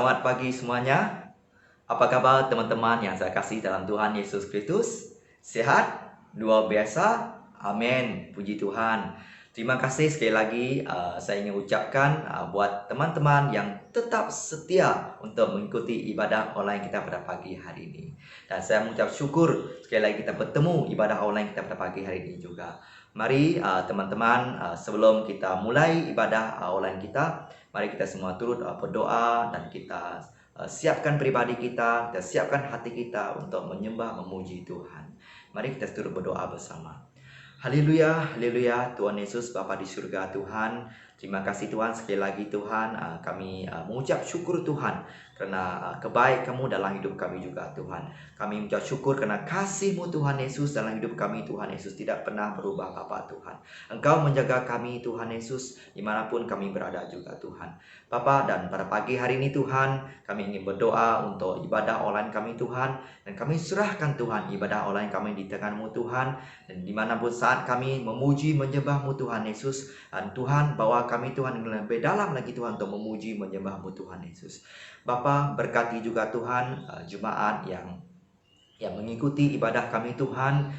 selamat pagi semuanya. Apa kabar teman-teman yang saya kasih dalam Tuhan Yesus Kristus? Sehat? Luar biasa? Amin. Puji Tuhan. Terima kasih sekali lagi saya ingin ucapkan buat teman-teman yang tetap setia untuk mengikuti ibadah online kita pada pagi hari ini. Dan saya mengucap syukur sekali lagi kita bertemu ibadah online kita pada pagi hari ini juga. Mari teman-teman, sebelum kita mulai ibadah online kita, mari kita semua turut berdoa dan kita siapkan pribadi kita, siapkan hati kita untuk menyembah, memuji Tuhan. Mari kita turut berdoa bersama. Haleluya, haleluya, Tuhan Yesus Bapa di surga Tuhan. Terima kasih Tuhan, sekali lagi Tuhan, kami mengucap syukur Tuhan karena kebaikan-Mu dalam hidup kami juga Tuhan. Kami mengucap syukur karena kasih-Mu Tuhan Yesus dalam hidup kami Tuhan Yesus tidak pernah berubah Bapa Tuhan. Engkau menjaga kami Tuhan Yesus dimanapun kami berada juga Tuhan. Bapa, dan pada pagi hari ini Tuhan, kami ingin berdoa untuk ibadah online kami Tuhan. Dan kami serahkan Tuhan ibadah online kami di tangan-Mu Tuhan. Dan dimanapun saat kami memuji menyembah-Mu Tuhan Yesus, dan Tuhan bawa kami Tuhan lebih dalam lagi Tuhan untuk memuji menyembah-Mu Tuhan Yesus. Bapa, berkati juga Tuhan jemaat yang mengikuti ibadah kami Tuhan.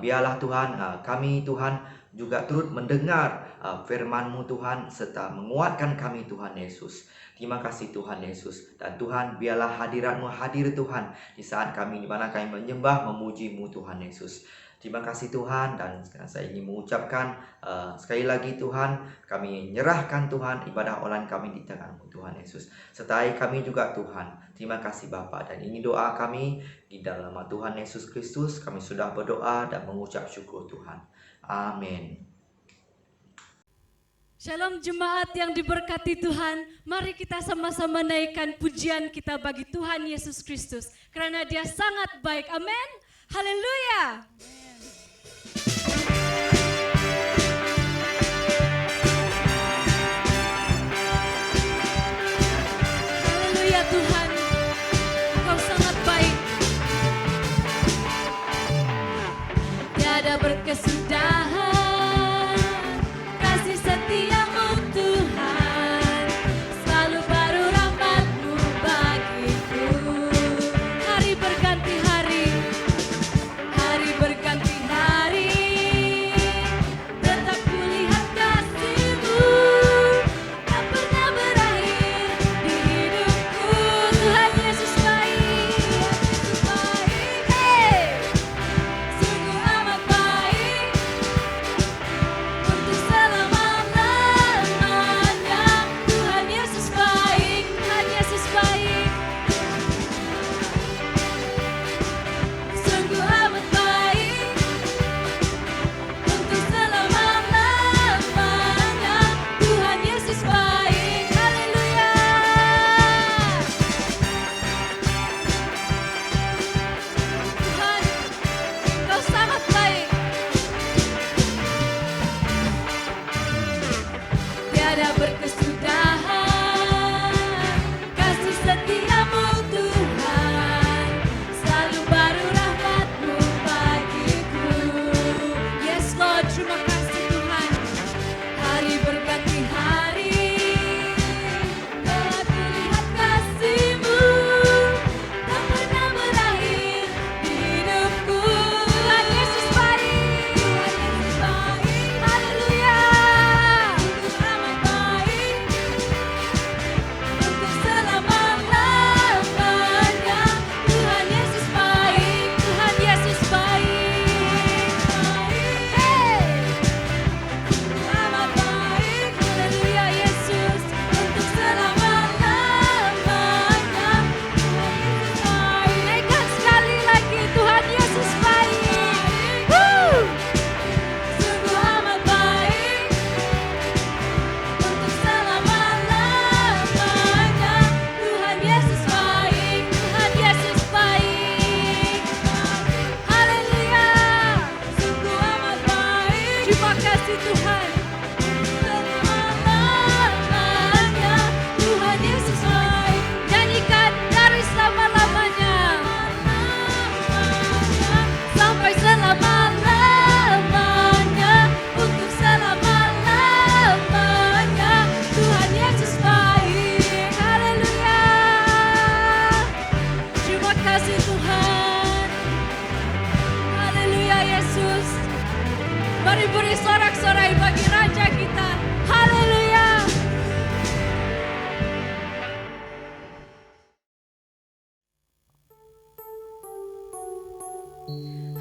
Biarlah Tuhan kami Tuhan juga turut mendengar firman-Mu Tuhan serta menguatkan kami Tuhan Yesus. Terima kasih Tuhan Yesus. Dan Tuhan, biarlah hadirat-Mu hadir Tuhan di saat kami di mana kami menyembah memuji-Mu Tuhan Yesus. Terima kasih Tuhan, dan saya ingin mengucapkan sekali lagi Tuhan, kami menyerahkan Tuhan ibadah online kami di tangan-Mu Tuhan Yesus. Sertai kami juga Tuhan. Terima kasih Bapa, dan ini doa kami di dalam nama Tuhan Yesus Kristus. Kami sudah berdoa dan mengucap syukur Tuhan. Amin. Shalom jemaat yang diberkati Tuhan, mari kita sama-sama naikkan pujian kita bagi Tuhan Yesus Kristus, karena Dia sangat baik, amin, haleluya. Haleluya Tuhan, Engkau sangat baik, tiada berkesudahan.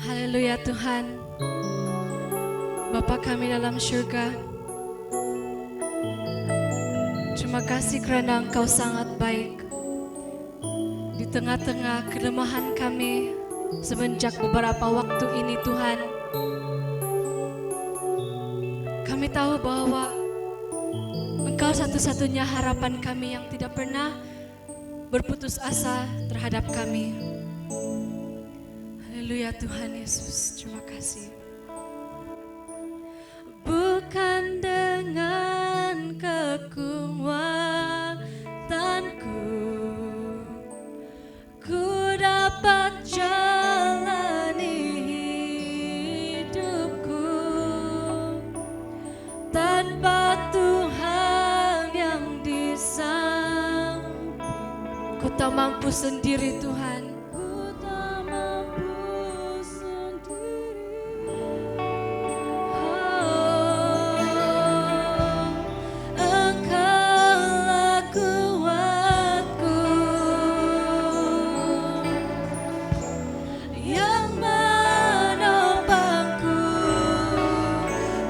Haleluya Tuhan. Bapa kami dalam surga, terima kasih karena Engkau sangat baik. Di tengah-tengah kelemahan kami semenjak beberapa waktu ini Tuhan, kami tahu bahwa Engkau satu-satunya harapan kami yang tidak pernah berputus asa terhadap kami. Haleluya Tuhan Yesus, terima kasih. Bukan dengan kekuatanku ku dapat jalani hidupku, tanpa Tuhan yang di samping. Ku tak mampu sendiri Tuhan. Ku tak mampu sendiri. Engkaulah kuatku yang menopangku.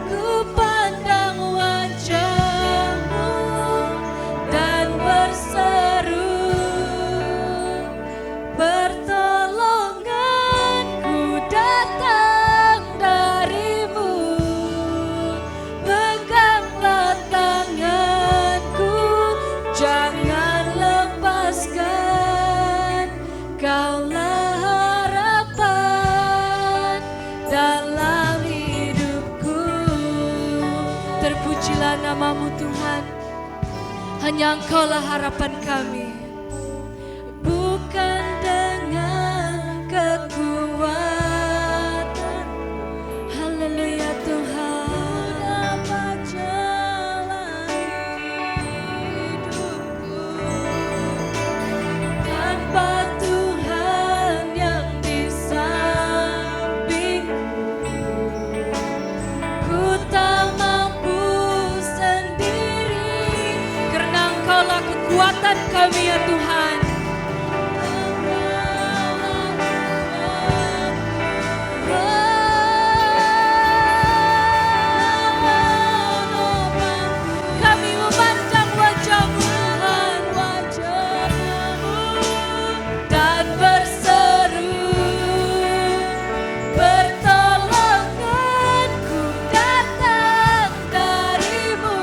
Ku pandang wajah-Mu dan berseru, pertolonganku datang dari-Mu. Peganglah tanganku, jangan lepaskan. Kaulah harapan dalam hidupku. Terpujilah nama-Mu Tuhan. Hanya Engkaulah harapan kami. Bukan dengan kekuatan, haleluya Tuhan, dapat jalani hidupku, tanpa Tuhan yang di sampingku. Ku tak mampu sendiri, karena Engkaulah kekuatan kami ya Tuhan. Kami memandang wajah-Mu Tuhan, wajah-Mu, dan berseru, pertolonganku datang dari-Mu.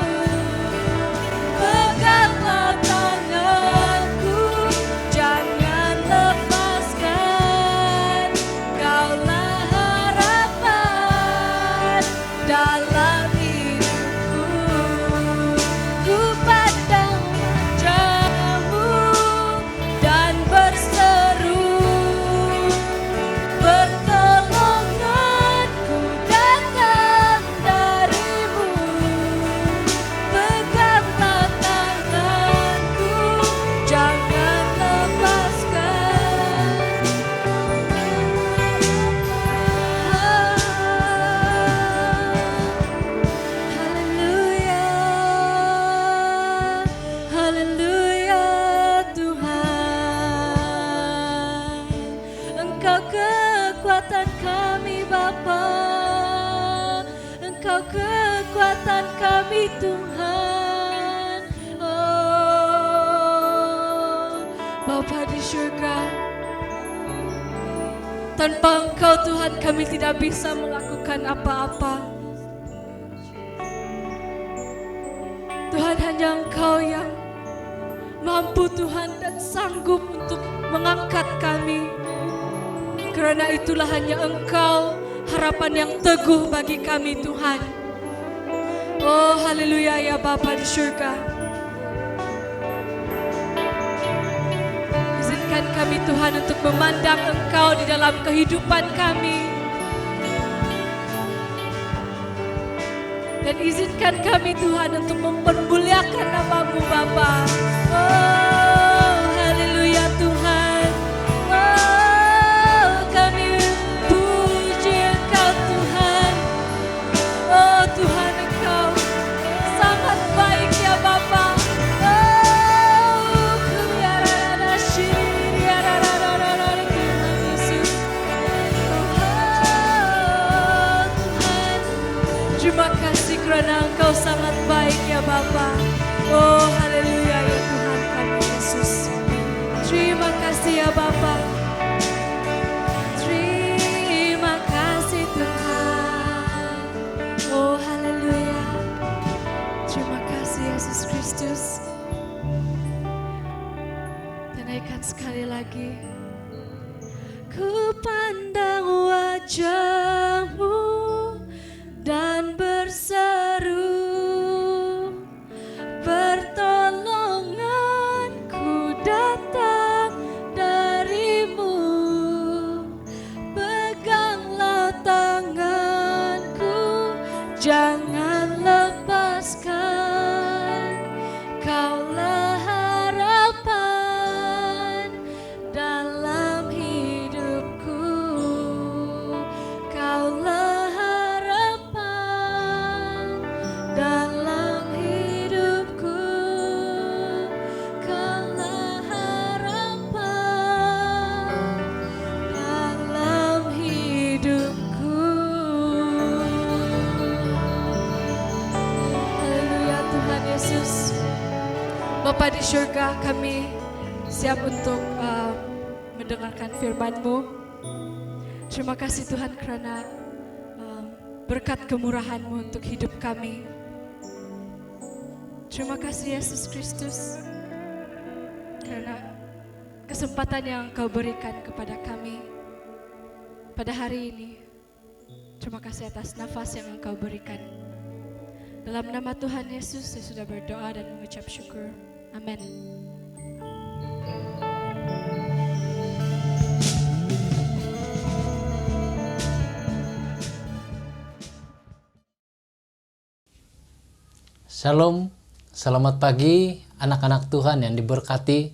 Peganglah tanganku, jangan lepaskan. Kaulah harapan dalam hidupku. Ku pandang wajah-Mu dan berseru, pertolonganku datang dari-Mu. Peganglah tanganku, jangan lepaskan. Haleluya, haleluya Tuhan. Engkau kekuatan kami Bapa, Engkau kekuatan kami Tuhan. Oh Bapa di surga, tanpa Engkau Tuhan kami tidak bisa melakukan apa-apa. Tuhan, hanya Engkau yang mampu Tuhan dan sanggup untuk mengangkat kami. Karena itulah hanya Engkau harapan yang teguh bagi kami Tuhan. Oh haleluya ya Bapa di surga. Izinkan kami Tuhan untuk memandang Engkau di dalam kehidupan kami. Dan izinkan kami Tuhan untuk mempermuliakan nama-Mu Bapa. Oh haleluya Tuhan. Oh kami puji Engkau Tuhan. Oh Tuhan, Engkau sangat baik ya Bapa. Oh Tuhan Yesus. Bapa. Oh haleluya ya Tuhan kami Yesus. Terima kasih ya Bapa. Terima kasih Tuhan. Oh haleluya. Terima kasih Yesus Kristus. Dan naikkan sekali lagi. Ku pandang wajah-Mu dan berseru, pertolonganku datang dari-Mu. Peganglah tanganku, jangan lepaskan. Kaulah harapan dalam hidupku. Kaulah harapan dalam hidupku. Kaulah harapan dalam hidupku. Haleluya Tuhan Yesus. Bapa di surga, kami siap untuk mendengarkan firman-Mu. Terima kasih Tuhan karena berkat kemurahan-Mu untuk hidup kami. Terima kasih Yesus Kristus karena kesempatan yang Kau berikan kepada kami pada hari ini. Terima kasih atas nafas yang Engkau berikan. Dalam nama Tuhan Yesus, saya sudah berdoa dan mengucap syukur. Amin. Shalom, selamat pagi anak-anak Tuhan yang diberkati.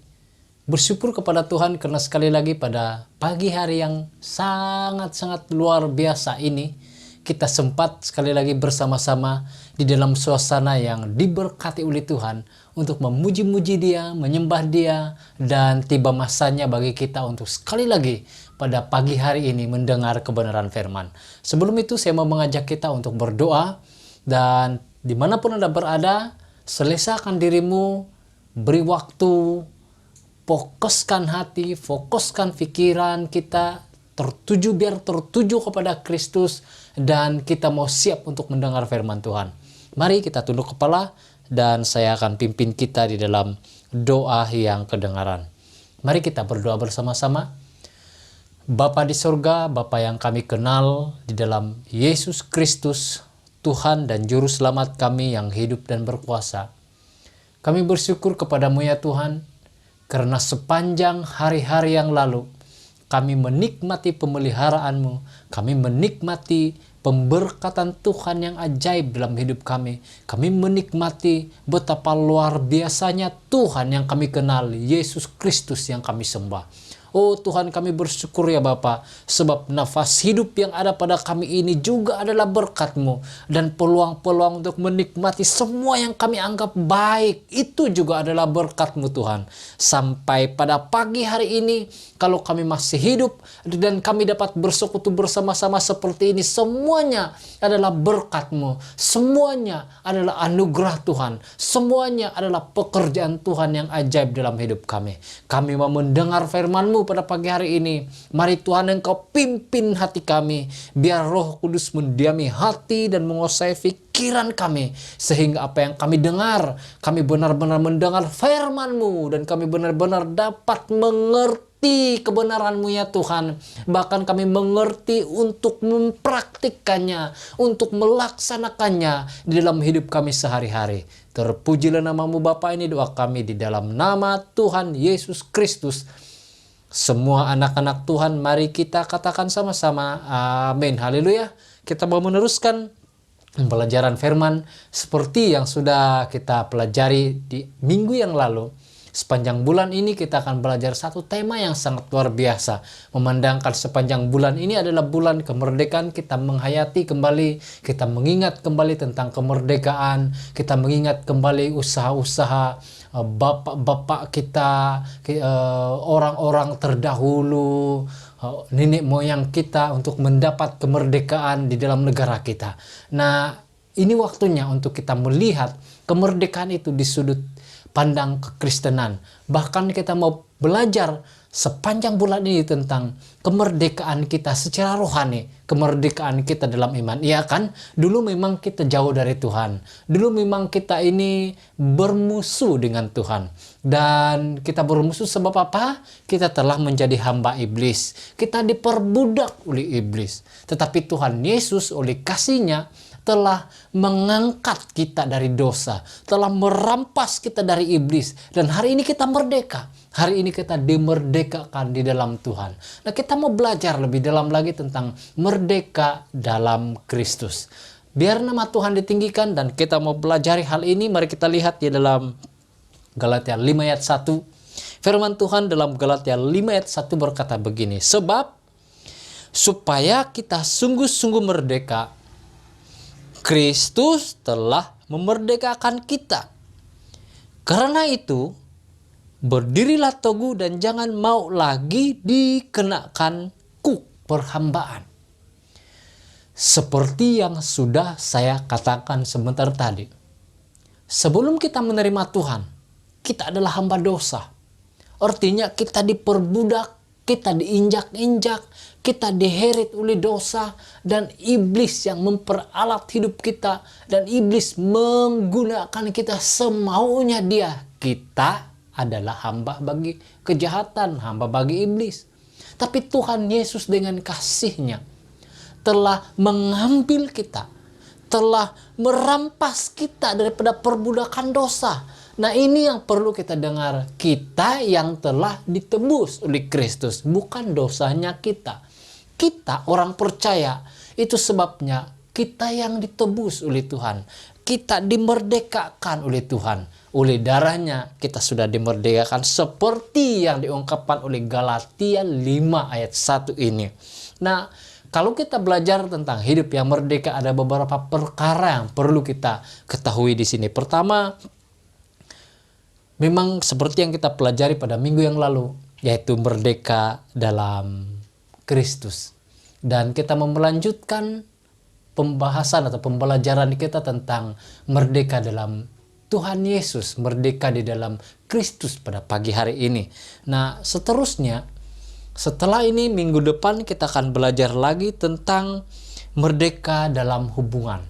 Bersyukur kepada Tuhan karena sekali lagi pada pagi hari yang sangat-sangat luar biasa ini, kita sempat sekali lagi bersama-sama di dalam suasana yang diberkati oleh Tuhan untuk memuji-muji Dia, menyembah Dia, dan tiba masanya bagi kita untuk sekali lagi pada pagi hari ini mendengar kebenaran firman. Sebelum itu saya mau mengajak kita untuk berdoa, dan dimanapun Anda berada, selesakan dirimu, beri waktu, fokuskan hati, fokuskan pikiran kita, biar tertuju kepada Kristus, dan kita mau siap untuk mendengar firman Tuhan. Mari kita tunduk kepala dan saya akan pimpin kita di dalam doa yang kedengaran. Mari kita berdoa bersama-sama. Bapa di surga, Bapa yang kami kenal di dalam Yesus Kristus, Tuhan dan Juru Selamat kami yang hidup dan berkuasa. Kami bersyukur kepadamu ya Tuhan, karena sepanjang hari-hari yang lalu, kami menikmati pemeliharaanmu, kami menikmati pemberkatan Tuhan yang ajaib dalam hidup kami. Kami menikmati betapa luar biasanya Tuhan yang kami kenal, Yesus Kristus yang kami sembah. Oh Tuhan, kami bersyukur ya Bapa, sebab nafas hidup yang ada pada kami ini juga adalah berkat-Mu, dan peluang-peluang untuk menikmati semua yang kami anggap baik itu juga adalah berkat-Mu Tuhan. Sampai pada pagi hari ini, kalau kami masih hidup dan kami dapat bersekutu bersama-sama seperti ini, semuanya adalah berkat-Mu, semuanya adalah anugerah Tuhan, semuanya adalah pekerjaan Tuhan yang ajaib dalam hidup kami. Kami mau mendengar firman-Mu pada pagi hari ini. Mari Tuhan Engkau pimpin hati kami, biar Roh Kudus mendiami hati dan menguasai pikiran kami, sehingga apa yang kami dengar, kami benar-benar mendengar firman-Mu, dan kami benar-benar dapat mengerti kebenaran-Mu ya Tuhan. Bahkan kami mengerti untuk mempraktikkannya, untuk melaksanakannya di dalam hidup kami sehari-hari. Terpujilah nama-Mu Bapa, ini doa kami di dalam nama Tuhan Yesus Kristus. Semua anak-anak Tuhan, mari kita katakan sama-sama amin. Haleluya. Kita mau meneruskan pelajaran firman seperti yang sudah kita pelajari di minggu yang lalu. Sepanjang bulan ini kita akan belajar satu tema yang sangat luar biasa. Memandangkan sepanjang bulan ini adalah bulan kemerdekaan, kita menghayati kembali, kita mengingat kembali tentang kemerdekaan, kita mengingat kembali usaha-usaha bapak-bapak kita, orang-orang terdahulu, nenek moyang kita untuk mendapat kemerdekaan di dalam negara kita. Nah, ini waktunya untuk kita melihat kemerdekaan itu di sudut pandang kekristenan. Bahkan kita mau belajar sepanjang bulan ini tentang kemerdekaan kita secara rohani, kemerdekaan kita dalam iman. Iya kan? Dulu memang kita jauh dari Tuhan. Dulu memang kita ini bermusuh dengan Tuhan. Dan kita bermusuh sebab apa? Kita telah menjadi hamba iblis. Kita diperbudak oleh iblis. Tetapi Tuhan Yesus oleh kasih-Nya telah mengangkat kita dari dosa, telah merampas kita dari iblis, dan hari ini kita merdeka. Hari ini kita dimerdekakan di dalam Tuhan. Nah, kita mau belajar lebih dalam lagi tentang merdeka dalam Kristus. Biar nama Tuhan ditinggikan dan kita mau belajari hal ini, mari kita lihat di dalam Galatia 5 ayat 1. Firman Tuhan dalam Galatia 5 ayat 1 berkata begini, sebab supaya kita sungguh-sungguh merdeka, Kristus telah memerdekakan kita. Karena itu, berdirilah teguh dan jangan mau lagi dikenakan kuk perhambaan. Seperti yang sudah saya katakan sebentar tadi. Sebelum kita menerima Tuhan, kita adalah hamba dosa. Artinya kita diperbudak, kita diinjak-injak, kita diheret oleh dosa, dan iblis yang memperalat hidup kita, dan iblis menggunakan kita semaunya dia. Kita adalah hamba bagi kejahatan, hamba bagi iblis. Tapi Tuhan Yesus dengan kasih-Nya telah mengambil kita, telah merampas kita daripada perbudakan dosa. Nah, ini yang perlu kita dengar. Kita yang telah ditebus oleh Kristus, bukan dosanya kita. Kita orang percaya, itu sebabnya kita yang ditebus oleh Tuhan. Kita dimerdekakan oleh Tuhan. Oleh darahnya kita sudah dimerdekakan seperti yang diungkapkan oleh Galatia 5 ayat 1 ini. Nah, kalau kita belajar tentang hidup yang merdeka, ada beberapa perkara yang perlu kita ketahui di sini. Pertama, memang seperti yang kita pelajari pada minggu yang lalu, yaitu merdeka dalam Kristus. Dan kita mau melanjutkan pembahasan atau pembelajaran kita tentang merdeka dalam Tuhan Yesus, merdeka di dalam Kristus pada pagi hari ini. Nah, seterusnya, setelah ini minggu depan kita akan belajar lagi tentang merdeka dalam hubungan.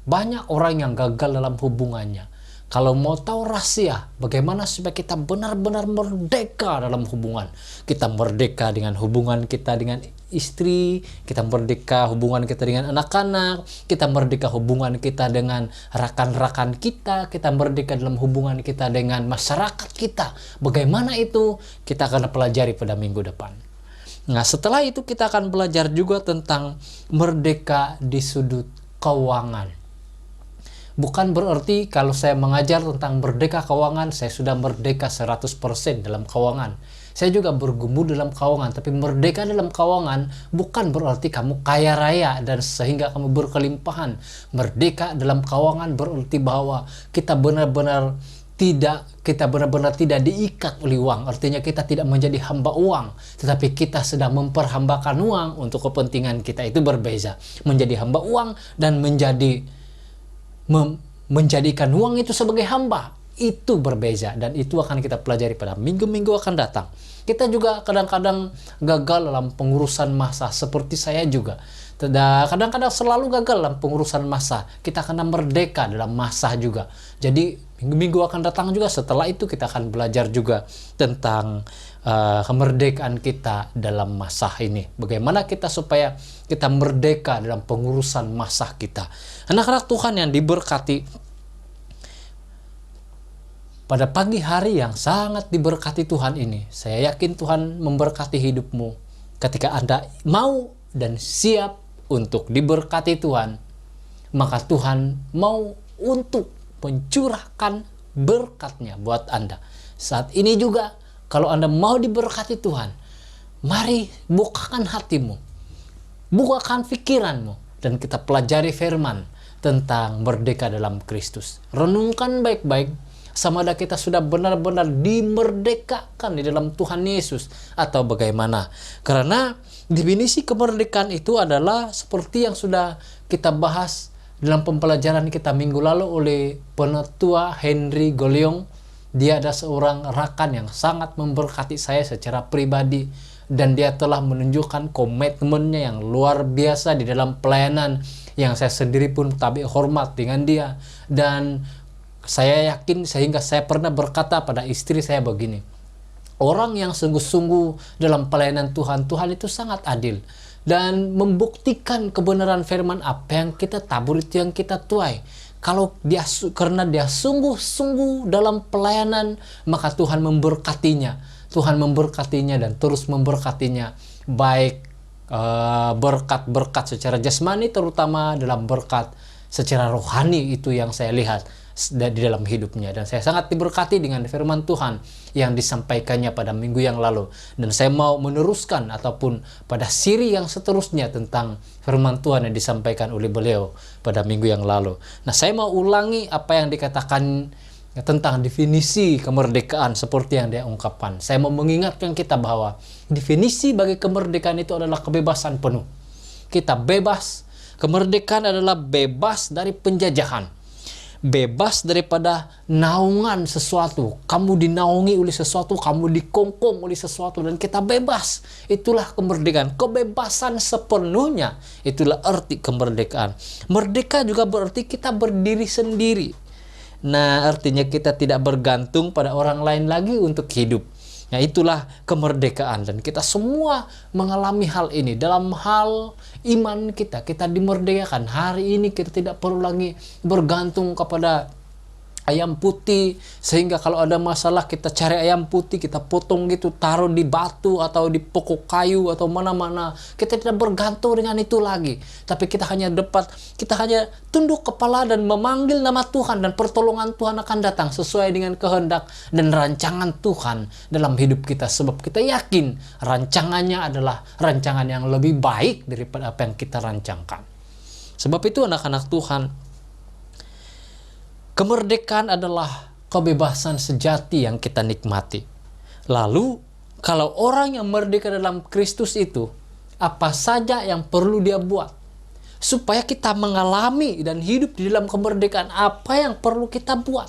Banyak orang yang gagal dalam hubungannya. Kalau mau tahu rahasia bagaimana supaya kita benar-benar merdeka dalam hubungan. Kita merdeka dengan hubungan kita dengan istri, kita merdeka hubungan kita dengan anak-anak, kita merdeka hubungan kita dengan rekan-rekan kita merdeka dalam hubungan kita dengan masyarakat kita. Bagaimana itu kita akan pelajari pada minggu depan. Nah, setelah itu kita akan belajar juga tentang merdeka di sudut keuangan. Bukan berarti kalau saya mengajar tentang merdeka keuangan, saya sudah merdeka 100% dalam keuangan. Saya juga bergumul dalam keuangan, tapi merdeka dalam keuangan bukan berarti kamu kaya raya dan sehingga kamu berkelimpahan. Merdeka dalam keuangan berarti bahwa kita benar-benar tidak diikat oleh uang. Artinya kita tidak menjadi hamba uang, tetapi kita sedang memperhambakan uang untuk kepentingan kita. Itu berbeza. Menjadi hamba uang dan menjadikan uang itu sebagai hamba, itu berbeza, dan itu akan kita pelajari pada minggu-minggu akan datang. Kita juga kadang-kadang gagal dalam pengurusan masa, seperti saya juga. Kadang-kadang selalu gagal dalam pengurusan masa. Kita akan merdeka dalam masa juga. Jadi minggu-minggu akan datang juga, setelah itu kita akan belajar juga tentang kemerdekaan kita dalam masa ini. Bagaimana kita supaya kita merdeka dalam pengurusan masa kita. Anak-anak Tuhan yang diberkati, pada pagi hari yang sangat diberkati Tuhan ini, saya yakin Tuhan memberkati hidupmu ketika Anda mau dan siap untuk diberkati Tuhan. Maka Tuhan mau untuk mencurahkan berkat-Nya buat Anda. Saat ini juga, kalau Anda mau diberkati Tuhan, mari bukakan hatimu, bukakan pikiranmu, dan kita pelajari firman tentang merdeka dalam Kristus. Renungkan baik-baik, sama ada kita sudah benar-benar dimerdekakan di dalam Tuhan Yesus atau bagaimana. Karena definisi kemerdekaan itu adalah seperti yang sudah kita bahas dalam pembelajaran kita minggu lalu oleh penatua Henry Goliong. Dia ada seorang rakan yang sangat memberkati saya secara pribadi, dan dia telah menunjukkan komitmennya yang luar biasa di dalam pelayanan, yang saya sendiri pun tabik hormat dengan dia. Dan saya yakin, sehingga saya pernah berkata pada istri saya begini, orang yang sungguh-sungguh dalam pelayanan Tuhan, Tuhan itu sangat adil dan membuktikan kebenaran firman. Apa yang kita tabur itu yang kita tuai. Kalau dia, karena dia sungguh-sungguh dalam pelayanan, maka Tuhan memberkatinya. Tuhan memberkatinya dan terus memberkatinya, baik berkat-berkat secara jasmani, terutama dalam berkat secara rohani. Itu yang saya lihat di dalam hidupnya, dan saya sangat diberkati dengan firman Tuhan yang disampaikannya pada minggu yang lalu. Dan saya mau meneruskan ataupun pada siri yang seterusnya tentang firman Tuhan yang disampaikan oleh beliau pada minggu yang lalu. Nah, saya mau ulangi apa yang dikatakan tentang definisi kemerdekaan seperti yang dia ungkapkan. Saya mau mengingatkan kita bahwa definisi bagi kemerdekaan itu adalah kebebasan penuh. Kita bebas. Kemerdekaan adalah bebas dari penjajahan, bebas daripada naungan sesuatu. Kamu dinaungi oleh sesuatu, kamu dikongkong oleh sesuatu, dan kita bebas. Itulah kemerdekaan, kebebasan sepenuhnya. Itulah arti kemerdekaan. Merdeka juga berarti kita berdiri sendiri. Nah, artinya kita tidak bergantung pada orang lain lagi untuk hidup. Nah, itulah kemerdekaan, dan kita semua mengalami hal ini. Dalam hal iman kita dimerdekakan. Hari ini kita tidak perlu lagi bergantung kepada ayam putih, sehingga kalau ada masalah kita cari ayam putih, kita potong gitu, taruh di batu atau di pokok kayu atau mana-mana. Kita tidak bergantung dengan itu lagi, tapi kita hanya tunduk kepala dan memanggil nama Tuhan, dan pertolongan Tuhan akan datang sesuai dengan kehendak dan rancangan Tuhan dalam hidup kita, sebab kita yakin rancangannya adalah rancangan yang lebih baik daripada apa yang kita rancangkan. Sebab itu anak-anak Tuhan, kemerdekaan adalah kebebasan sejati yang kita nikmati. Lalu, kalau orang yang merdeka dalam Kristus itu, apa saja yang perlu dia buat supaya kita mengalami dan hidup di dalam kemerdekaan? Apa yang perlu kita buat?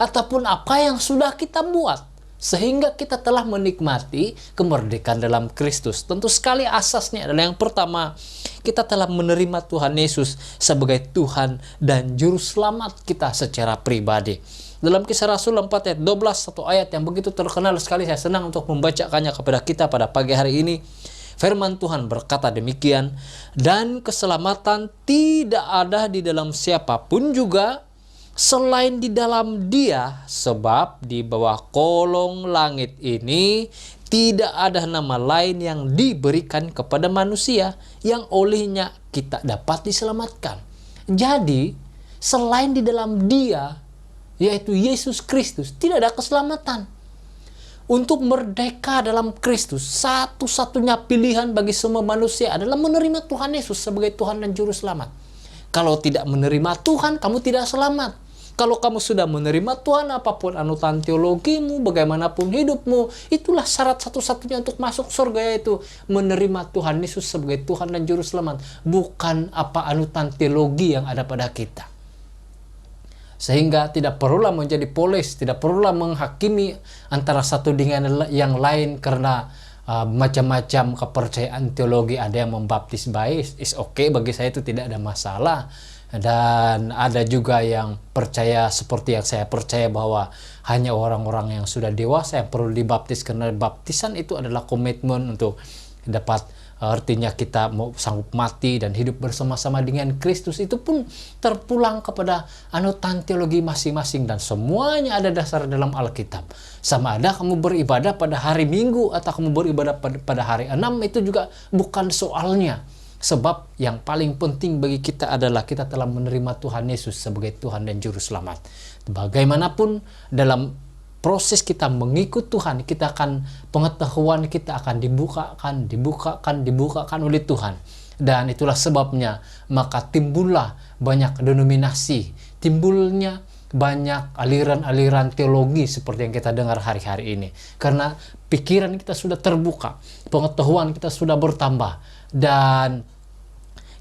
Ataupun apa yang sudah kita buat sehingga kita telah menikmati kemerdekaan dalam Kristus? Tentu sekali asasnya adalah yang pertama, kita telah menerima Tuhan Yesus sebagai Tuhan dan Juru Selamat kita secara pribadi. Dalam Kisah Rasul 4 ayat 12, satu ayat yang begitu terkenal sekali, saya senang untuk membacakannya kepada kita pada pagi hari ini. Firman Tuhan berkata demikian, dan keselamatan tidak ada di dalam siapapun juga selain di dalam Dia, sebab di bawah kolong langit ini tidak ada nama lain yang diberikan kepada manusia yang olehnya kita dapat diselamatkan. Jadi, selain di dalam Dia, yaitu Yesus Kristus, tidak ada keselamatan. Untuk merdeka dalam Kristus, satu-satunya pilihan bagi semua manusia adalah menerima Tuhan Yesus sebagai Tuhan dan Juru Selamat. Kalau tidak menerima Tuhan, kamu tidak selamat. Kalau kamu sudah menerima Tuhan, apapun anutan teologimu, bagaimanapun hidupmu, itulah syarat satu-satunya untuk masuk surga, yaitu menerima Tuhan Yesus sebagai Tuhan dan Juru Selamat. Bukan apa anutan teologi yang ada pada kita. Sehingga tidak perlulah menjadi polis, tidak perlulah menghakimi antara satu dengan yang lain karena macam-macam kepercayaan teologi. Ada yang membaptis baik, is okay, bagi saya itu tidak ada masalah. Dan ada juga yang percaya seperti yang saya percaya, bahwa hanya orang-orang yang sudah dewasa yang perlu dibaptis, karena baptisan itu adalah komitmen untuk dapat, artinya kita mau sanggup mati dan hidup bersama-sama dengan Kristus. Itu pun terpulang kepada anutan teologi masing-masing, dan semuanya ada dasar dalam Alkitab. Sama ada kamu beribadah pada hari Minggu atau kamu beribadah pada hari 6, itu juga bukan soalnya. Sebab yang paling penting bagi kita adalah kita telah menerima Tuhan Yesus sebagai Tuhan dan Juru Selamat. Bagaimanapun dalam proses kita mengikut Tuhan, pengetahuan kita akan dibukakan oleh Tuhan. Dan itulah sebabnya maka timbullah banyak denominasi, timbulnya banyak aliran-aliran teologi seperti yang kita dengar hari-hari ini. Karena pikiran kita sudah terbuka, pengetahuan kita sudah bertambah, dan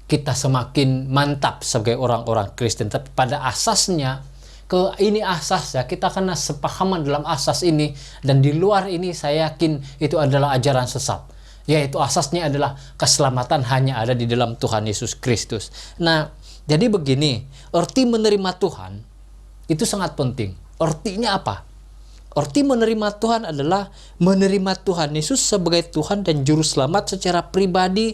kita semakin mantap sebagai orang-orang Kristen. Tapi pada asasnya, ini asas ya, kita kena sepahaman dalam asas ini, dan di luar ini saya yakin itu adalah ajaran sesat. Yaitu asasnya adalah keselamatan hanya ada di dalam Tuhan Yesus Kristus. Nah, jadi begini, arti menerima Tuhan itu sangat penting. Artinya apa? Arti menerima Tuhan adalah menerima Tuhan Yesus sebagai Tuhan dan Juru Selamat secara pribadi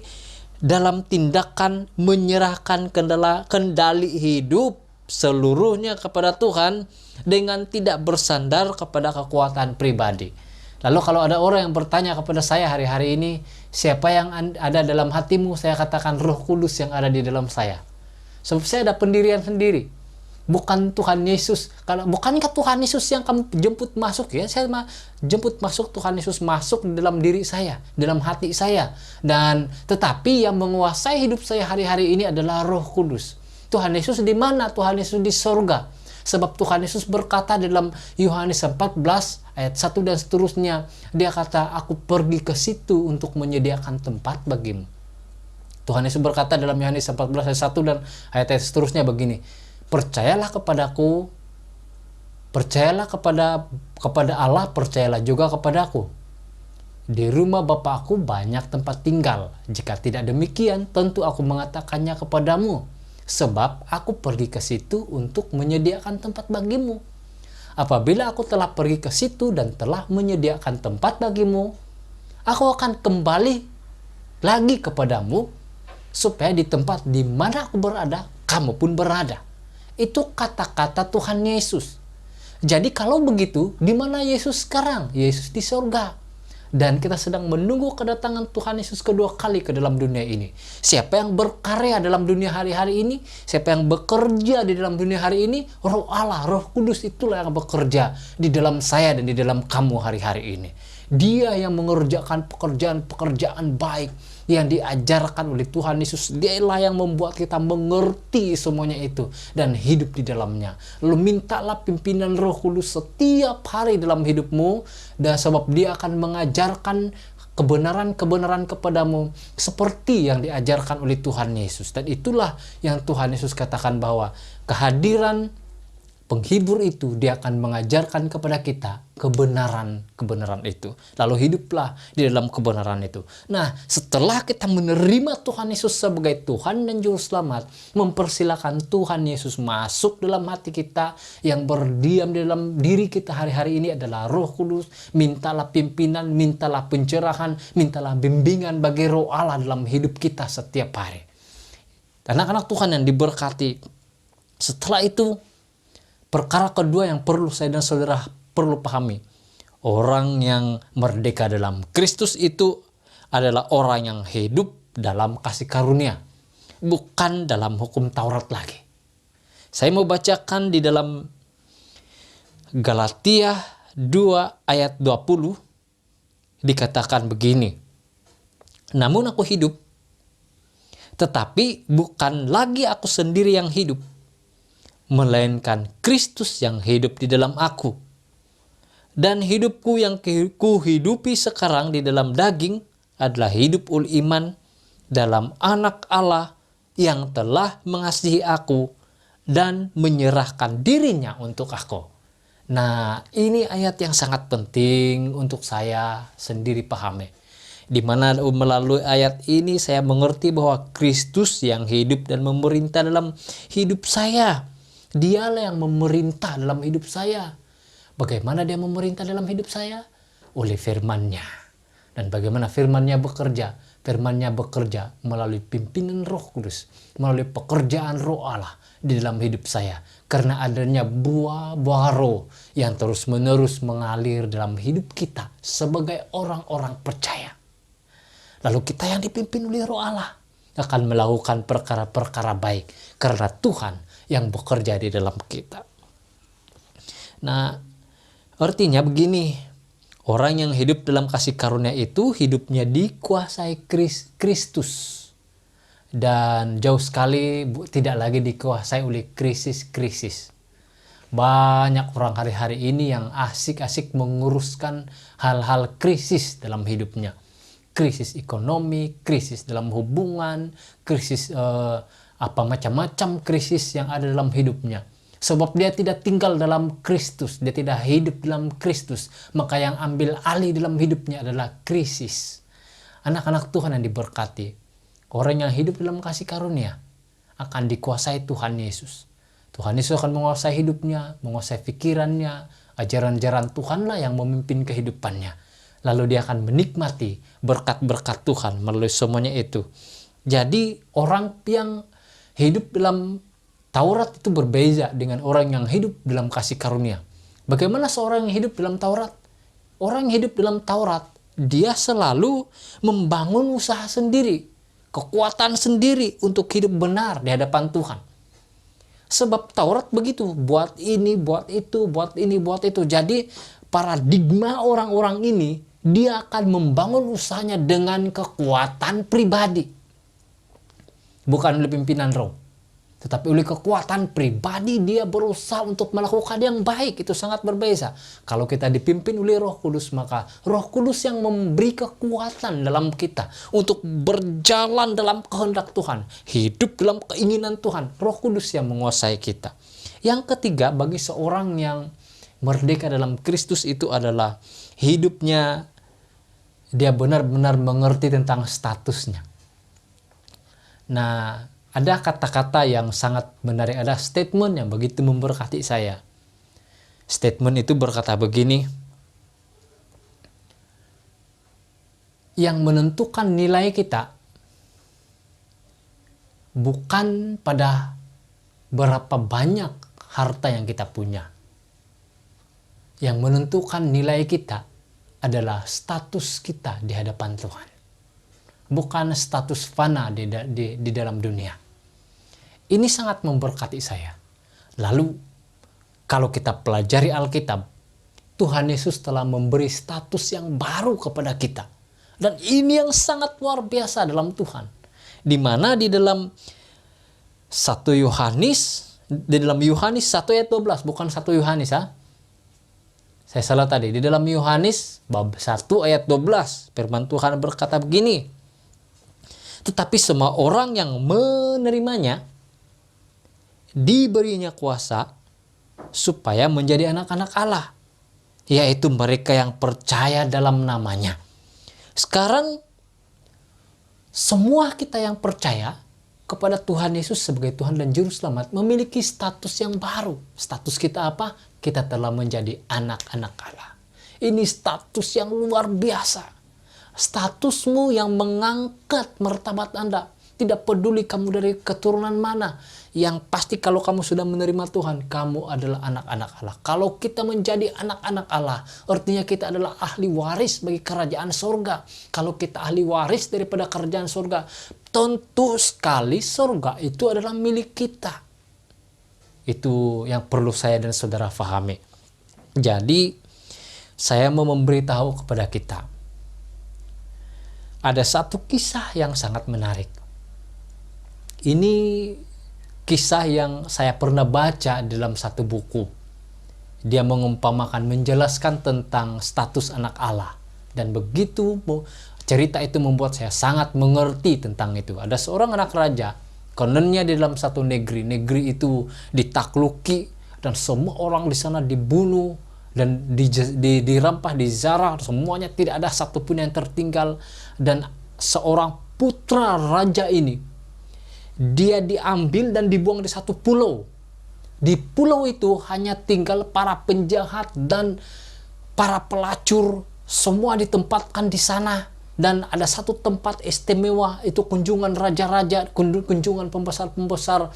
dalam tindakan menyerahkan kendali hidup seluruhnya kepada Tuhan dengan tidak bersandar kepada kekuatan pribadi. Lalu kalau ada orang yang bertanya kepada saya hari-hari ini, siapa yang ada dalam hatimu? Saya katakan Roh Kudus yang ada di dalam saya. Sebab saya ada pendirian sendiri. Bukan Tuhan Yesus. Bukankah Tuhan Yesus yang kamu jemput masuk ya? Saya jemput masuk, Tuhan Yesus masuk di dalam diri saya, dalam hati saya. Dan tetapi yang menguasai hidup saya hari-hari ini adalah Roh Kudus. Tuhan Yesus di mana? Tuhan Yesus di sorga. Sebab Tuhan Yesus berkata dalam Yohanes 14 ayat 1 dan seterusnya, dia kata, aku pergi ke situ untuk menyediakan tempat bagimu. Tuhan Yesus berkata dalam Yohanes 14 ayat 1 dan ayat seterusnya begini, percayalah kepadaku, percayalah kepada Allah, percayalah juga kepadaku. Di rumah Bapakku banyak tempat tinggal. Jika tidak demikian, tentu aku mengatakannya kepadamu. Sebab aku pergi ke situ untuk menyediakan tempat bagimu. Apabila aku telah pergi ke situ dan telah menyediakan tempat bagimu, aku akan kembali lagi kepadamu, supaya di tempat di mana aku berada, kamu pun berada. Itu kata-kata Tuhan Yesus. Jadi kalau begitu, di mana Yesus sekarang? Yesus di surga. Dan kita sedang menunggu kedatangan Tuhan Yesus kedua kali ke dalam dunia ini. Siapa yang berkarya dalam dunia hari-hari ini? Siapa yang bekerja di dalam dunia hari ini? Roh Allah, Roh Kudus itulah yang bekerja di dalam saya dan di dalam kamu hari-hari ini. Dia yang mengerjakan pekerjaan-pekerjaan baik yang diajarkan oleh Tuhan Yesus. Dialah yang membuat kita mengerti semuanya itu dan hidup di dalamnya. Lalu mintalah pimpinan Roh Kudus setiap hari dalam hidupmu, dan sebab dia akan mengajarkan kebenaran-kebenaran kepadamu seperti yang diajarkan oleh Tuhan Yesus. Dan itulah yang Tuhan Yesus katakan, bahwa kehadiran penghibur itu, dia akan mengajarkan kepada kita kebenaran-kebenaran itu. Lalu hiduplah di dalam kebenaran itu. Nah, setelah kita menerima Tuhan Yesus sebagai Tuhan dan Juru Selamat, mempersilahkan Tuhan Yesus masuk dalam hati kita. Yang berdiam di dalam diri kita hari-hari ini adalah Roh Kudus. Mintalah pimpinan, mintalah pencerahan, mintalah bimbingan bagi Roh Allah dalam hidup kita setiap hari. Anak-anak Tuhan yang diberkati, setelah itu, perkara kedua yang perlu saya dan saudara perlu pahami. Orang yang merdeka dalam Kristus itu adalah orang yang hidup dalam kasih karunia. Bukan dalam hukum Taurat lagi. Saya mau bacakan di dalam Galatia 2 ayat 20. Dikatakan begini. Namun aku hidup, tetapi bukan lagi aku sendiri yang hidup, melainkan Kristus yang hidup di dalam aku. Dan hidupku yang kuhidupi sekarang di dalam daging adalah hidup oleh iman dalam Anak Allah yang telah mengasihi aku dan menyerahkan dirinya untuk aku. Nah, ini ayat yang sangat penting untuk saya sendiri pahami. Di mana melalui ayat ini saya mengerti bahwa Kristus yang hidup dan memerintah dalam hidup saya. Dialah yang memerintah dalam hidup saya. Bagaimana dia memerintah dalam hidup saya? Oleh firman-Nya. Dan bagaimana firman-Nya bekerja? Firman-Nya bekerja melalui pimpinan Roh Kudus, melalui pekerjaan Roh Allah di dalam hidup saya. Karena adanya buah-buah roh yang terus-menerus mengalir dalam hidup kita sebagai orang-orang percaya. Lalu kita yang dipimpin oleh Roh Allah akan melakukan perkara-perkara baik karena Tuhan yang bekerja di dalam kita. Nah, artinya begini, orang yang hidup dalam kasih karunia itu hidupnya dikuasai Kristus. Dan jauh sekali tidak lagi dikuasai oleh krisis-krisis. Banyak orang hari-hari ini yang asik-asik menguruskan hal-hal krisis dalam hidupnya. krisis ekonomi, krisis dalam hubungan, krisis macam-macam krisis yang ada dalam hidupnya. Sebab dia tidak tinggal dalam Kristus, dia tidak hidup dalam Kristus, maka yang ambil alih dalam hidupnya adalah krisis. Anak-anak Tuhan yang diberkati, orang yang hidup dalam kasih karunia akan dikuasai Tuhan Yesus. Tuhan Yesus akan menguasai hidupnya, menguasai pikirannya, ajaran-ajaran Tuhanlah yang memimpin kehidupannya. Lalu dia akan menikmati berkat-berkat Tuhan melalui semuanya itu. Jadi orang yang hidup dalam Taurat itu berbeda dengan orang yang hidup dalam kasih karunia. Bagaimana seorang yang hidup dalam Taurat? Orang yang hidup dalam Taurat, dia selalu membangun usaha sendiri, kekuatan sendiri untuk hidup benar di hadapan Tuhan. Sebab Taurat begitu, buat ini, buat itu, buat ini, buat itu. Jadi paradigma orang-orang ini, dia akan membangun usahanya dengan kekuatan pribadi. Bukan oleh pimpinan roh. Tetapi oleh kekuatan pribadi dia berusaha untuk melakukan yang baik. Itu sangat berbeda. Kalau kita dipimpin oleh Roh Kudus, maka Roh Kudus yang memberi kekuatan dalam kita untuk berjalan dalam kehendak Tuhan, hidup dalam keinginan Tuhan. Roh Kudus yang menguasai kita. Yang ketiga, bagi seorang yang merdeka dalam Kristus itu adalah hidupnya dia benar-benar mengerti tentang statusnya. Nah, ada kata-kata yang sangat menarik, ada statement yang begitu memberkati saya. Statement itu berkata begini, yang menentukan nilai kita bukan pada berapa banyak harta yang kita punya. Yang menentukan nilai kita adalah status kita di hadapan Tuhan. Bukan status fana di dalam dunia. Ini sangat memberkati saya. Lalu, kalau kita pelajari Alkitab, Tuhan Yesus telah memberi status yang baru kepada kita. Dan ini yang sangat luar biasa dalam Tuhan. Di mana di dalam 1 Yohanes, di dalam Yohanes 1 ayat 12, bukan 1 Yohanes ya. Saya salah tadi. Di dalam Yohanes bab 1 ayat 12, firman Tuhan berkata begini, tetapi semua orang yang menerimanya diberinya kuasa supaya menjadi anak-anak Allah, yaitu mereka yang percaya dalam namanya. Sekarang semua kita yang percaya kepada Tuhan Yesus sebagai Tuhan dan Juru Selamat memiliki status yang baru. Status kita apa? Kita telah menjadi anak-anak Allah. Ini status yang luar biasa. Statusmu yang mengangkat martabat Anda. Tidak peduli kamu dari keturunan mana. Yang pasti kalau kamu sudah menerima Tuhan, kamu adalah anak-anak Allah. Kalau kita menjadi anak-anak Allah, artinya kita adalah ahli waris bagi kerajaan surga. Kalau kita ahli waris daripada kerajaan surga, tentu sekali surga itu adalah milik kita. Itu yang perlu saya dan saudara fahami. Jadi, saya mau memberitahu kepada kita. Ada satu kisah yang sangat menarik. Ini kisah yang saya pernah baca dalam satu buku. Dia mengumpamakan, menjelaskan tentang status anak Allah. Dan begitu cerita itu membuat saya sangat mengerti tentang itu. Ada seorang anak raja, kononnya di dalam satu negeri. Negeri itu ditakluki dan semua orang di sana dibunuh dan dirampah, dijarah, semuanya tidak ada satupun yang tertinggal. Dan seorang putra raja ini, dia diambil dan dibuang di satu pulau. Di pulau itu hanya tinggal para penjahat dan para pelacur, semua ditempatkan di sana. Dan ada satu tempat istimewa, itu kunjungan raja-raja, kunjungan pembesar-pembesar.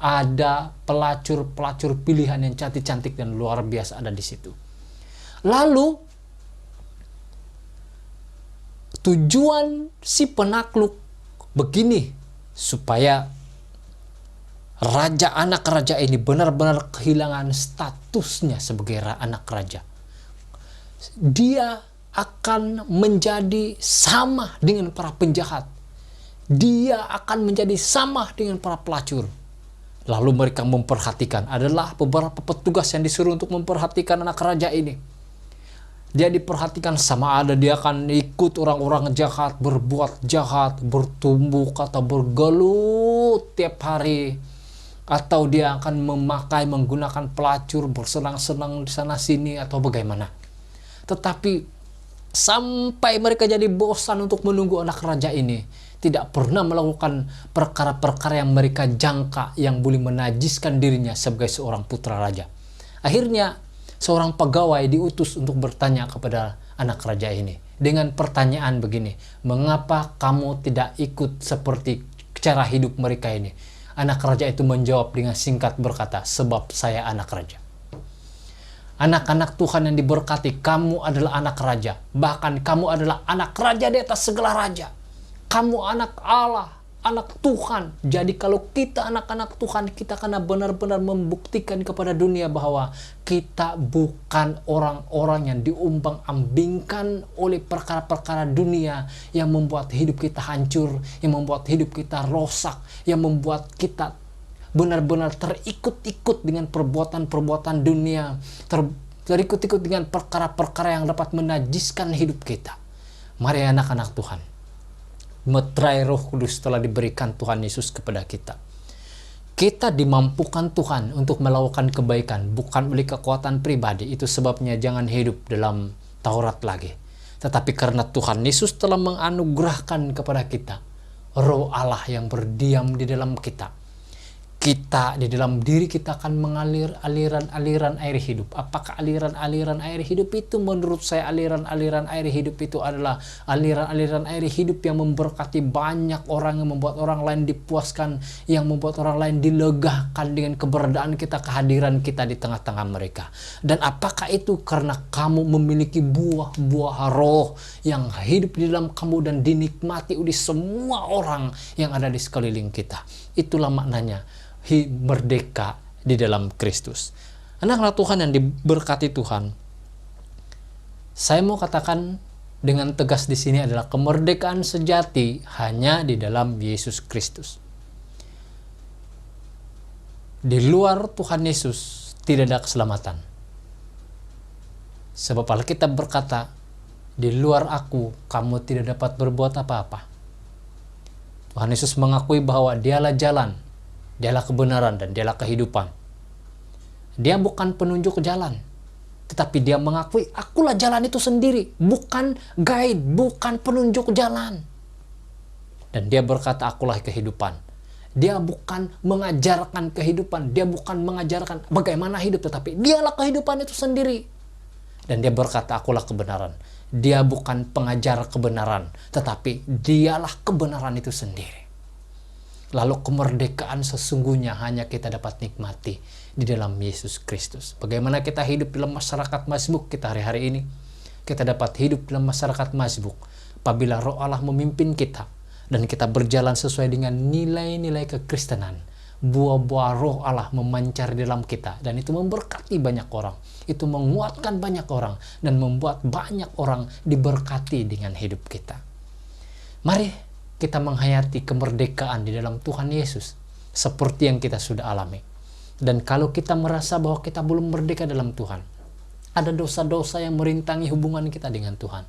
Ada pelacur-pelacur pilihan yang cantik-cantik dan luar biasa ada di situ. Lalu tujuan si penakluk begini, supaya anak raja ini benar-benar kehilangan statusnya sebagai anak raja. Dia akan menjadi sama dengan para penjahat. Dia akan menjadi sama dengan para pelacur. Lalu mereka memperhatikan, adalah beberapa petugas yang disuruh untuk memperhatikan anak raja ini. Dia diperhatikan sama ada dia akan ikut orang-orang jahat, berbuat jahat, bertumbuk atau bergelut tiap hari. Atau dia akan menggunakan pelacur, bersenang-senang di sana sini atau bagaimana. Tetapi sampai mereka jadi bosan untuk menunggu anak raja ini, tidak pernah melakukan perkara-perkara yang mereka jangka yang boleh menajiskan dirinya sebagai seorang putra raja. Akhirnya seorang pegawai diutus untuk bertanya kepada anak raja ini dengan pertanyaan begini, mengapa kamu tidak ikut seperti cara hidup mereka ini? Anak raja itu menjawab dengan singkat berkata, sebab saya anak raja. Anak-anak Tuhan yang diberkati, kamu adalah anak raja. Bahkan kamu adalah anak raja di atas segala raja. Kamu anak Allah, anak Tuhan. Jadi kalau kita anak-anak Tuhan, kita akan benar-benar membuktikan kepada dunia bahwa kita bukan orang-orang yang diumbang-ambingkan oleh perkara-perkara dunia yang membuat hidup kita hancur, yang membuat hidup kita rosak, yang membuat kita benar-benar terikut-ikut dengan perbuatan-perbuatan dunia, terikut-ikut dengan perkara-perkara yang dapat menajiskan hidup kita. Mari anak-anak Tuhan, meterai Roh Kudus telah diberikan Tuhan Yesus kepada kita. Kita dimampukan Tuhan untuk melakukan kebaikan, bukan oleh kekuatan pribadi. Itu sebabnya jangan hidup dalam Taurat lagi. Tetapi karena Tuhan Yesus telah menganugerahkan kepada kita Roh Allah yang berdiam di dalam kita, di dalam diri kita akan mengalir aliran-aliran air hidup. Apakah aliran-aliran air hidup itu? Menurut saya aliran-aliran air hidup itu adalah aliran-aliran air hidup yang memberkati banyak orang, yang membuat orang lain dipuaskan, yang membuat orang lain dilegahkan dengan keberadaan kita, kehadiran kita di tengah-tengah mereka. Dan apakah itu? Karena kamu memiliki buah-buah roh yang hidup di dalam kamu dan dinikmati oleh semua orang yang ada di sekeliling kita. Itulah maknanya merdeka di dalam Kristus. Anak-anak Tuhan yang diberkati Tuhan, saya mau katakan dengan tegas di sini adalah kemerdekaan sejati hanya di dalam Yesus Kristus. Di luar Tuhan Yesus tidak ada keselamatan. Sebab Alkitab berkata, di luar aku kamu tidak dapat berbuat apa-apa. Tuhan Yesus mengakui bahwa dialah jalan, dialah kebenaran, dan dialah kehidupan. Dia bukan penunjuk jalan, tetapi dia mengakui, akulah jalan itu sendiri, bukan guide, bukan penunjuk jalan. Dan dia berkata, akulah kehidupan. Dia bukan mengajarkan kehidupan, dia bukan mengajarkan bagaimana hidup, tetapi dialah kehidupan itu sendiri. Dan dia berkata, akulah kebenaran. Dia bukan pengajar kebenaran, tetapi dialah kebenaran itu sendiri. Lalu kemerdekaan sesungguhnya hanya kita dapat nikmati di dalam Yesus Kristus. Bagaimana kita hidup dalam masyarakat mazmuk kita hari-hari ini? Kita dapat hidup dalam masyarakat mazmuk apabila Roh Allah memimpin kita dan kita berjalan sesuai dengan nilai-nilai kekristenan. Buah-buah Roh Allah memancar di dalam kita dan itu memberkati banyak orang. Itu menguatkan banyak orang dan membuat banyak orang diberkati dengan hidup kita. Mari kita menghayati kemerdekaan di dalam Tuhan Yesus seperti yang kita sudah alami. Dan kalau kita merasa bahwa kita belum merdeka dalam Tuhan, ada dosa-dosa yang merintangi hubungan kita dengan Tuhan,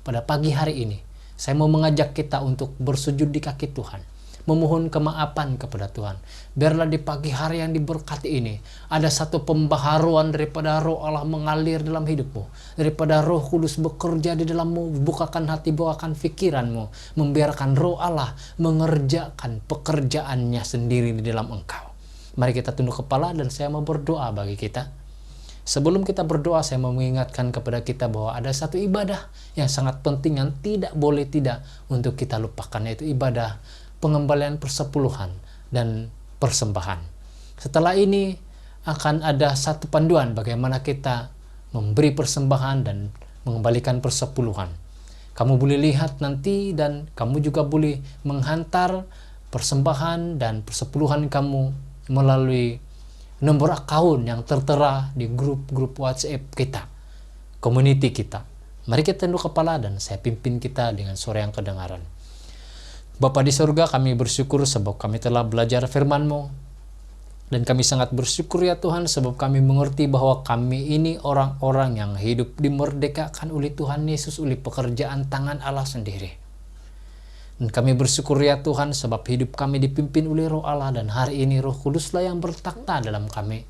pada pagi hari ini saya mau mengajak kita untuk bersujud di kaki Tuhan, memohon kemaafan kepada Tuhan. Biarlah di pagi hari yang diberkati ini ada satu pembaharuan daripada Roh Allah mengalir dalam hidupmu, daripada Roh Kudus bekerja di dalammu, bukakan hati, bukakan pikiranmu, membiarkan Roh Allah mengerjakan pekerjaannya sendiri di dalam engkau. Mari kita tunduk kepala dan saya mau berdoa bagi kita. Sebelum kita berdoa, saya mau mengingatkan kepada kita bahwa ada satu ibadah yang sangat penting yang tidak boleh tidak untuk kita lupakan, yaitu ibadah pengembalian persepuluhan dan persembahan. Setelah ini akan ada satu panduan bagaimana kita memberi persembahan dan mengembalikan persepuluhan. Kamu boleh lihat nanti dan kamu juga boleh menghantar persembahan dan persepuluhan kamu melalui nomor akun yang tertera di grup-grup WhatsApp kita, community kita. Mari kita tunduk kepala dan saya pimpin kita dengan suara yang kedengaran. Bapa di surga, kami bersyukur sebab kami telah belajar firman-Mu. Dan kami sangat bersyukur ya Tuhan, sebab kami mengerti bahwa kami ini orang-orang yang hidup dimerdekakan oleh Tuhan Yesus, oleh pekerjaan tangan Allah sendiri. Dan kami bersyukur ya Tuhan, sebab hidup kami dipimpin oleh Roh Allah, dan hari ini Roh Kuduslah yang bertakhta dalam kami,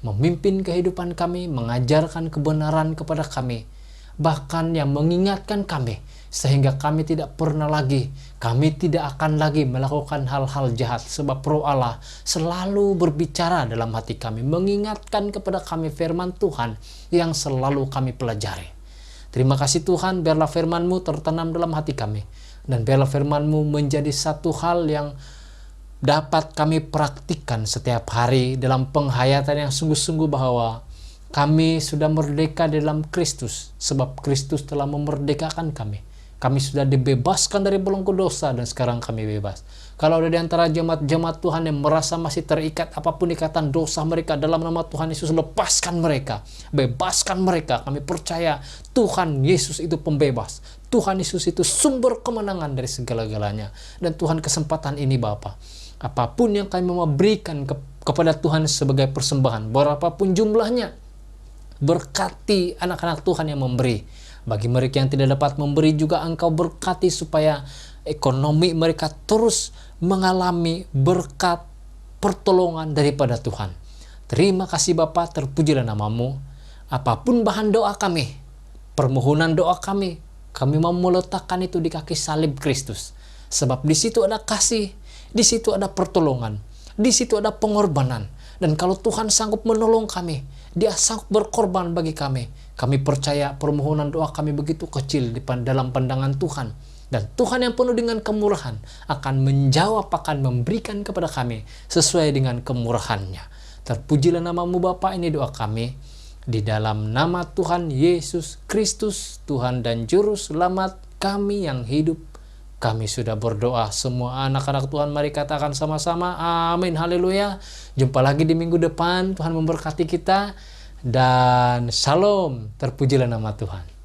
memimpin kehidupan kami, mengajarkan kebenaran kepada kami, bahkan yang mengingatkan kami, sehingga kami tidak akan lagi melakukan hal-hal jahat, sebab Roh Allah selalu berbicara dalam hati kami, mengingatkan kepada kami firman Tuhan yang selalu kami pelajari. Terima kasih Tuhan, biarlah firman-Mu tertanam dalam hati kami, dan biarlah firman-Mu menjadi satu hal yang dapat kami praktikkan setiap hari dalam penghayatan yang sungguh-sungguh, bahwa kami sudah merdeka dalam Kristus, sebab Kristus telah memerdekakan kami. Kami sudah dibebaskan dari belenggu dosa, dan sekarang kami bebas. Kalau ada di antara jemaat-jemaat Tuhan yang merasa masih terikat apapun ikatan dosa mereka, dalam nama Tuhan Yesus, lepaskan mereka, bebaskan mereka. Kami percaya Tuhan Yesus itu pembebas. Tuhan Yesus itu sumber kemenangan dari segala-galanya. Dan Tuhan, kesempatan ini Bapa, apapun yang kami mau berikan kepada Tuhan sebagai persembahan, berapapun jumlahnya, berkati anak-anak Tuhan yang memberi. Bagi mereka yang tidak dapat memberi juga Engkau berkati, supaya ekonomi mereka terus mengalami berkat pertolongan daripada Tuhan. Terima kasih Bapa, terpujilah nama-Mu. Apapun bahan doa kami, permohonan doa kami mau meletakkan itu di kaki salib Kristus. Sebab di situ ada kasih, di situ ada pertolongan, di situ ada pengorbanan. Dan kalau Tuhan sanggup menolong kami, Dia sanggup berkorban bagi kami. Kami percaya permohonan doa kami begitu kecil dalam pandangan Tuhan. Dan Tuhan yang penuh dengan kemurahan akan menjawab, akan memberikan kepada kami sesuai dengan kemurahan-Nya. Terpujilah nama-Mu Bapa, ini doa kami. Di dalam nama Tuhan Yesus Kristus, Tuhan dan Juru Selamat kami yang hidup, kami sudah berdoa. Semua anak-anak Tuhan mari katakan sama-sama, amin, haleluya. Jumpa lagi di minggu depan. Tuhan memberkati kita. Dan shalom, terpujilah nama Tuhan.